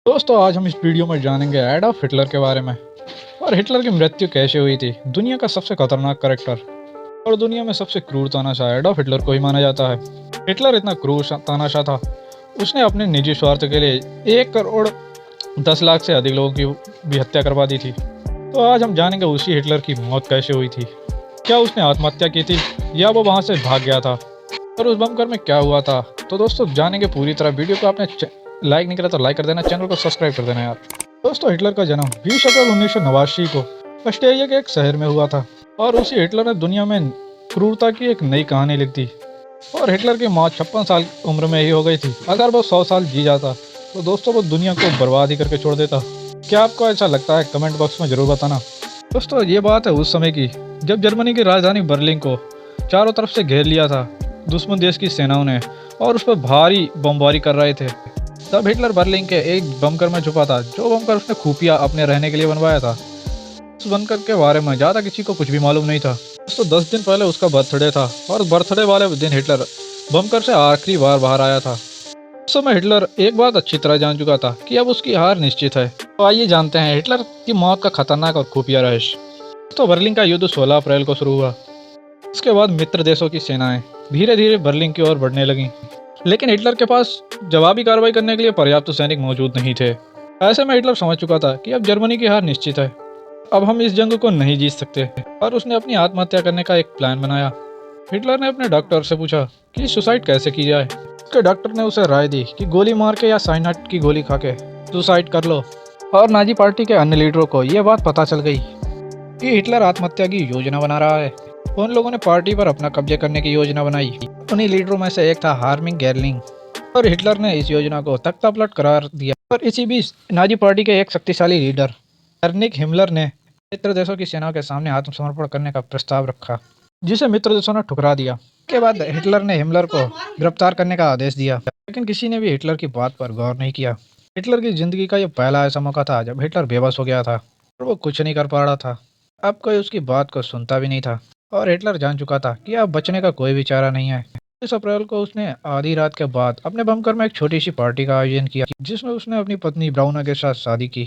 दोस्तों आज हम इस वीडियो में जानेंगे एडॉल्फ हिटलर के बारे में और हिटलर की मृत्यु कैसे हुई थी। दुनिया का सबसे खतरनाक कैरेक्टर और दुनिया में सबसे क्रूर तानाशाह एडॉल्फ हिटलर को ही माना जाता है। हिटलर इतना क्रूर तानाशाह था, उसने अपने निजी स्वार्थ के लिए 1 करोड़ 10 लाख से अधिक लोगों की भी हत्या करवा दी थी। तो आज हम जानेंगे उसी हिटलर की मौत कैसे हुई थी। क्या उसने आत्महत्या की थी या वो वहाँ से भाग गया था और उस बमकर में क्या हुआ था। तो दोस्तों जानेंगे पूरी तरह। वीडियो को आपने लाइक नहीं करा तो लाइक कर देना, चैनल को सब्सक्राइब कर देना यार। दोस्तों हिटलर का जन्म 20 अप्रैल 1989 को ऑस्ट्रेलिया के एक शहर में हुआ था और उसी हिटलर ने दुनिया में क्रूरता की एक नई कहानी लिख दी। और हिटलर की मौत 56 साल उम्र में ही हो गई थी। अगर वो 100 साल जी जाता तो दोस्तों वो दुनिया को बर्बाद ही करके छोड़ देता। क्या आपको ऐसा लगता है? कमेंट बॉक्स में जरूर बताना। दोस्तों ये बात है उस समय की जब जर्मनी की राजधानी बर्लिन को चारों तरफ से घेर लिया था दुश्मन देश की सेनाओं ने और उस पर भारी बमबारी कर रहे थे। तब हिटलर बर्लिन के एक बंकर में छुपा था, जो बंकर उसने खुफिया अपने रहने के लिए बनवाया था। उस बंकर के बारे में ज़्यादा किसी को कुछ भी मालूम नहीं था। तो 10 दिन पहले उसका बर्थडे था और बर्थडे वाले दिन हिटलर बंकर से आखिरी बार बाहर आया था। उस समय हिटलर एक बात अच्छी तरह जान चुका था कि अब उसकी हार निश्चित है। तो आइए जानते हैं हिटलर की मौत का खतरनाक और खुफिया रहस्य। तो बर्लिन का युद्ध 16 अप्रैल को शुरू हुआ। उसके बाद मित्र देशों की सेनाएं धीरे धीरे बर्लिन की ओर बढ़ने लगीं। लेकिन हिटलर के पास जवाबी कार्रवाई करने के लिए पर्याप्त सैनिक मौजूद नहीं थे। ऐसे में हिटलर समझ चुका था कि अब जर्मनी की हार निश्चित है, अब हम इस जंग को नहीं जीत सकते और उसने अपनी आत्महत्या करने का एक प्लान बनाया। हिटलर ने अपने डॉक्टर से पूछा कि सुसाइड कैसे की जाए। उसके डॉक्टर ने उसे राय दी कि गोली मार के या साइनाइड की गोली खा के सुसाइड कर लो। और नाजी पार्टी के अन्य लीडरों को यह बात पता चल गई कि हिटलर आत्महत्या की योजना बना रहा है। उन लोगों ने पार्टी पर अपना कब्जे करने की योजना बनाई। उन्हीं लीडरों में से एक था हार्मिंग गेरलिंग और हिटलर ने इस योजना को तख्तापलट करार दिया। और इसी बीच नाजी पार्टी के एक शक्तिशाली लीडर हर्निक हिमलर ने मित्र देशों की सेनाओं के सामने आत्मसमर्पण करने का प्रस्ताव रखा, जिसे मित्र देशों ने ठुकरा दिया। इसके बाद हिटलर ने हिमलर को गिरफ्तार करने का आदेश दिया, लेकिन किसी ने भी हिटलर की बात पर गौर नहीं किया। हिटलर की जिंदगी का यह पहला ऐसा मौका था जब हिटलर बेबस हो गया था और वो कुछ नहीं कर पा रहा था। अब कोई उसकी बात को सुनता भी नहीं था और हिटलर जान चुका था कि अब बचने का कोई भी चारा नहीं है। 20 अप्रैल को उसने आधी रात के बाद अपने बंकर में एक छोटी सी पार्टी का आयोजन किया, जिसमें उसने अपनी पत्नी ब्राउना के साथ शादी की।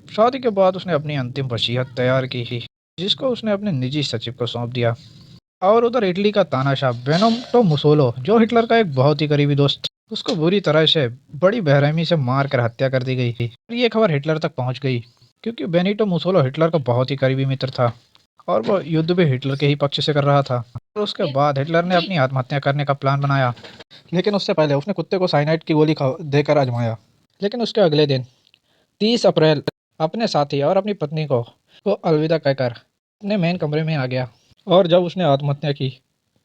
शादी के बाद उसने अपनी अंतिम वसीयत तैयार की, जिसको उसने अपने निजी सचिव को सौंप दिया। और उधर इटली का तानाशाह बेनिटो मुसोलो, जो हिटलर का एक बहुत ही करीबी दोस्त, उसको बुरी तरह से बड़ी बेरहमी से मार कर हत्या कर दी गई थी। और ये खबर हिटलर तक पहुंच गई क्योंकि बेनिटो मुसोलो हिटलर का बहुत ही करीबी मित्र था और वो युद्ध भी हिटलर के ही पक्ष से कर रहा था। और उसके बाद हिटलर ने अपनी आत्महत्या करने का प्लान बनाया, लेकिन उससे पहले उसने कुत्ते को साइनाइड की गोली देकर आजमाया। लेकिन उसके अगले दिन 30 अप्रैल अपने साथी और अपनी पत्नी को अलविदा कहकर अपने मेन कमरे में आ गया। और जब उसने आत्महत्या की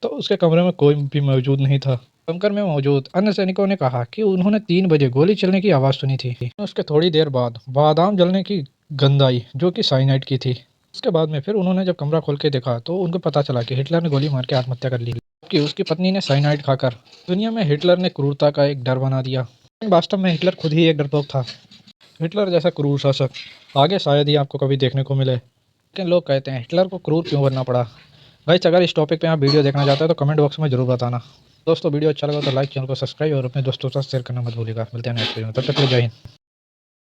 तो उसके कमरे में कोई भी मौजूद नहीं था। बंकर में मौजूद अन्य सैनिकों ने कहा कि उन्होंने 3 बजे गोली चलने की आवाज़ सुनी थी। उसके थोड़ी देर बाद बादाम जलने की गंध आई, जो कि साइनाइड की थी। उसके बाद में फिर उन्होंने जब कमरा खोल के देखा तो उनको पता चला कि हिटलर ने गोली मार के आत्महत्या कर ली, कि उसकी पत्नी ने साइनाइड खाकर। दुनिया में हिटलर ने क्रूरता का एक डर बना दिया। वास्तव में हिटलर खुद ही एक डरपोक था। हिटलर जैसा क्रूर शासक आगे शायद ही आपको कभी देखने को मिले, लेकिन लोग कहते हैं हिटलर को क्रूर क्यों बनना पड़ा। गाइस अगर इस टॉपिक पे आप वीडियो देखना चाहते हो तो कमेंट बॉक्स में जरूर बताना। दोस्तों वीडियो अच्छा लगा तो लाइक, चैनल को सब्सक्राइब और अपने दोस्तों के साथ शेयर करना मत भूलिएगा। मिलते हैं नेक्स्ट वीडियो में, तब तक के लिए जय हिंद।